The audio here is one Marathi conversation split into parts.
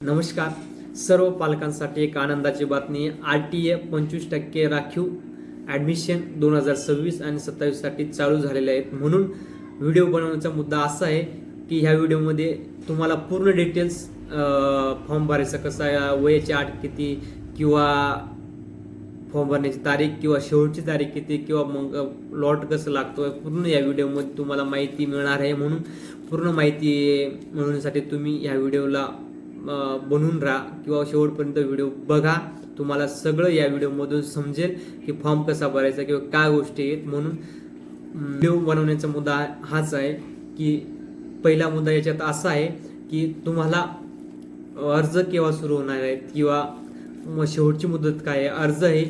नमस्कार. सर्व पालकांसाठी एक आनंदाची बातमी. RTA 25% राखीव ॲडमिशन 2026 आणि 27 साठी चालू झालेले आहेत. म्हणून व्हिडिओ बनवण्याचा मुद्दा असा आहे की ह्या व्हिडिओमध्ये तुम्हाला पूर्ण डिटेल्स फॉर्म भरायचा कसा आहे, वयाची अट किती, किंवा फॉर्म भरण्याची तारीख किंवा शेवटची तारीख किती, किंवा मग लॉट कसं लागतो, पूर्ण या व्हिडिओमध्ये तुम्हाला माहिती मिळणार आहे. म्हणून पूर्ण माहिती मिळवण्यासाठी तुम्ही या व्हिडिओला बनवून राहा किंवा शेवटपर्यंत व्हिडिओ बघा. तुम्हाला सगळं या व्हिडिओमधून समजेल की फॉर्म कसा भरायचा किंवा काय गोष्टी आहेत. म्हणून व्हिडिओ बनवण्याचा मुद्दा हाच आहे की पहिला मुद्दा याच्यात असा आहे की तुम्हाला अर्ज केव्हा सुरू होणार आहेत किंवा शेवटची मुदत काय आहे. अर्ज हे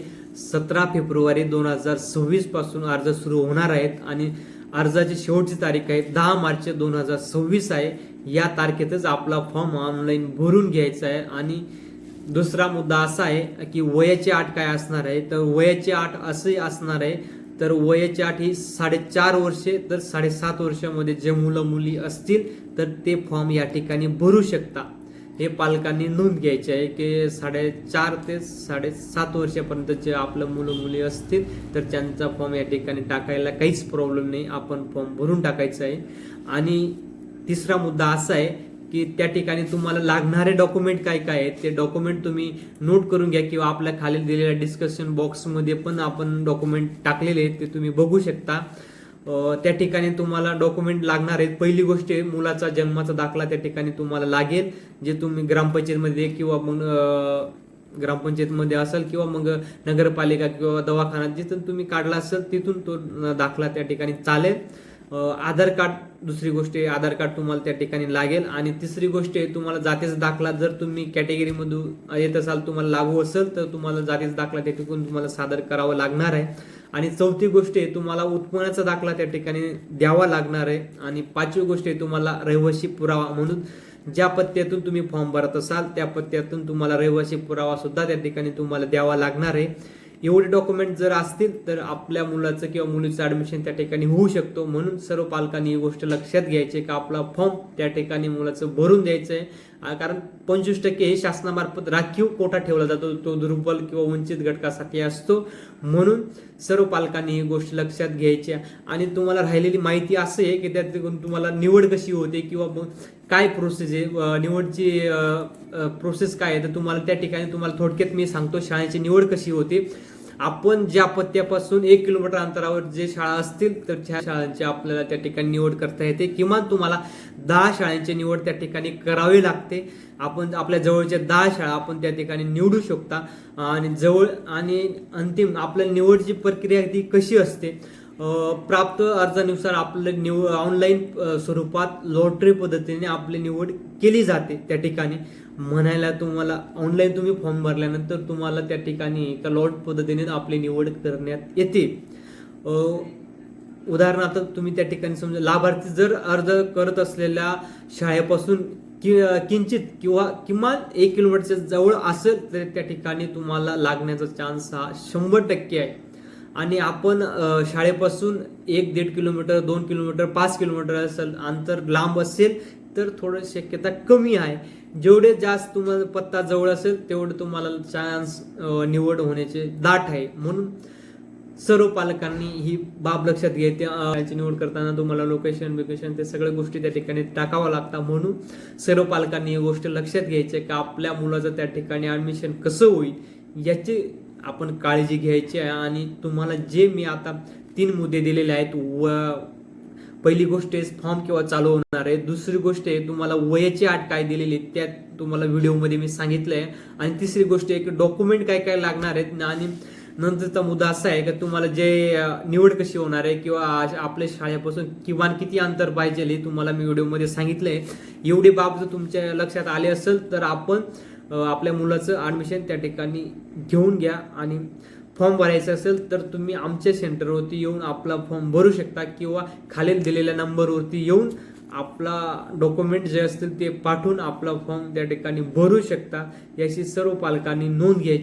17 फेब्रुवारी 2026 पासून अर्ज सुरू होणार आहेत आणि अर्जाची शेवटची तारीख आहे 10 मार्च 2026 आहे. या तारखेतच आपला फॉर्म ऑनलाईन भरून घ्यायचा आहे. आणि दुसरा मुद्दा असा आहे की वयाची अट काय असणार आहे. तर वयाची अट असे असणार आहे, तर वयाची अट ही 4.5 वर्षे तर 7.5 वर्षामध्ये जे मुलं मुली असतील तर ते फॉर्म या ठिकाणी भरू शकता. हे पालकांनी नोंद घ्यायचे आहे की 4.5 ते 7.5 वर्षापर्यंत जे आपलं मुलं मुली असतील तर त्यांचा फॉर्म या ठिकाणी टाकायला काहीच प्रॉब्लेम नाही. आपण फॉर्म भरून टाकायचा आहे. आणि तिसरा मुद्दा असा आहे की त्या ठिकाणी तुम्हाला लागणारे डॉक्युमेंट काय काय आहेत ते डॉक्युमेंट तुम्ही नोट करून घ्या किंवा आपल्या खाली दिलेल्या डिस्कशन बॉक्समध्ये पण आपण डॉक्युमेंट टाकलेले आहेत ते तुम्ही बघू शकता. त्या ठिकाणी तुम्हाला डॉक्युमेंट लागणार आहेत. पहिली गोष्ट आहे मुलाचा जन्माचा दाखला त्या ठिकाणी तुम्हाला लागेल, जे तुम्ही ग्रामपंचायतमध्ये किंवा मग ग्रामपंचायतमध्ये असेल किंवा मग नगरपालिका किंवा दवाखाना जिथून तुम्ही काढला असेल तिथून तो दाखला त्या ठिकाणी चालेल. आधार कार्ड दुसरी गोष्ट आहे, आधार कार्ड तुम्हाला त्या ठिकाणी लागेल. आणि तिसरी गोष्ट आहे तुम्हाला जातीचा दाखला, जर तुम्ही कॅटेगरीमधून येत असाल तुम्हाला लागू असेल तर तुम्हाला जातीचा दाखला त्या ठिकाणी तुम्हाला सादर करावा लागणार आहे. आणि चौथी गोष्ट आहे तुम्हाला उत्पन्नाचा दाखला त्या ठिकाणी द्यावा लागणार आहे. आणि पाचवी गोष्ट आहे तुम्हाला रहिवासी पुरावा म्हणून ज्या पत्त्यातून तुम्ही फॉर्म भरत असाल त्या पत्त्यातून तुम्हाला रहिवासी पुरावा सुद्धा त्या ठिकाणी तुम्हाला द्यावा लागणार आहे. एवढे डॉक्युमेंट जर असतील तर आपल्या मुलाचं किंवा मुलीचं ऍडमिशन त्या ठिकाणी होऊ शकतो. म्हणून सर्व पालकांनी ही गोष्ट लक्षात घ्यायची की आपला फॉर्म त्या ठिकाणी मुलाचं भरून द्यायचं आहे. कारण 25% हे शासनामार्फत राखीव कोटा ठेवला जातो, तो दुर्बल किंवा वंचित घटकासाठी असतो. म्हणून सर्व पालकांनी ही गोष्ट लक्षात घ्यायची. आणि तुम्हाला राहिलेली माहिती असे आहे की त्यात तुम्हाला निवड कशी होते किंवा काय प्रोसेस आहे, निवडची प्रोसेस काय आहे, तर तुम्हाला त्या ठिकाणी तुम्हाला थोडक्यात मी सांगतो शाळेची निवड कशी होते. आपण ज्या पत्त्यापासून 1 किलोमीटर अंतरावर जे शाळा असतील तर त्या शाळांची आपल्याला त्या ठिकाणी निवड करता येते. किमान तुम्हाला 10 शाळांची निवड त्या ठिकाणी करावी लागते. आपण आपल्या जवळच्या 10 शाळा आपण त्या ठिकाणी निवडू शकता. आणि आणि अंतिम आपल्या निवडची प्रक्रिया ती कशी असते, प्राप्त अर्जानुसार आपलं ऑनलाईन स्वरूपात लॉटरी पद्धतीने आपली निवड केली जाते. त्या ठिकाणी म्हणायला तुम्हाला ऑनलाईन तुम्ही फॉर्म भरल्यानंतर तुम्हाला त्या ठिकाणी एका लॉट पद्धतीने आपली निवड करण्यात येते. उदाहरणार्थ तुम्ही त्या ठिकाणी समजा लाभार्थी जर अर्ज करत असलेल्या शाळेपासून किंचित किंवा किमान 1 किलोमीटरच्या जवळ असेल तर त्या ठिकाणी तुम्हाला लागण्याचा चान्स हा 100% आहे. आणि आपण शाळेपासून 1-1.5 किलोमीटर, 2 किलोमीटर, 5 किलोमीटर असेल अंतर लांब असेल तर थोडं शक्यता कमी आहे. जेवढे जास्त तुम्हाला पत्ता जवळ असेल तेवढं तुम्हाला चान्स निवड होण्याचे दाट आहे. म्हणून सर्व पालकांनी ही बाब लक्षात घ्यायची. शाळेची निवड करताना तुम्हाला लोकेशन ते सगळ्या गोष्टी त्या ठिकाणी टाकाव्या लागतात. म्हणून सर्व पालकांनी ही गोष्ट लक्षात घ्यायची की आपल्या मुलाचं त्या ठिकाणी ॲडमिशन कसं होईल याची आपण काळजी घ्यायची आहे. आणि तुम्हाला जे मी आता 3 मुद्दे दिलेले आहेत, पहिली गोष्ट आहे फॉर्म केव्हा चालू होणार आहे, दुसरी गोष्ट आहे तुम्हाला वयाची अट काय दिलेली त्यात तुम्हाला व्हिडिओमध्ये मी सांगितलं आहे, आणि तिसरी गोष्ट आहे की डॉक्युमेंट काय काय लागणार आहेत. आणि नंतरचा मुद्दा असा आहे की तुम्हाला जे निवड कशी होणार आहे किंवा आपल्या शाळेपासून किमान किती अंतर पाहिजे हे तुम्हाला मी व्हिडिओमध्ये सांगितलं आहे. एवढी बाब जर तुमच्या लक्षात आली असेल तर आपण आपल्या मुलाचं ॲडमिशन त्या ठिकाणी घेऊन घ्या. आणि फॉर्म भरायचा असेल तर तुम्ही आमच्या सेंटरवरती येऊन आपला फॉर्म भरू शकता किंवा खालील दिलेल्या नंबरवरती येऊन आपला डॉक्युमेंट जे असतील ते पाठवून आपला फॉर्म त्या ठिकाणी भरू शकता. याची सर्व पालकांनी नोंद घ्यायची.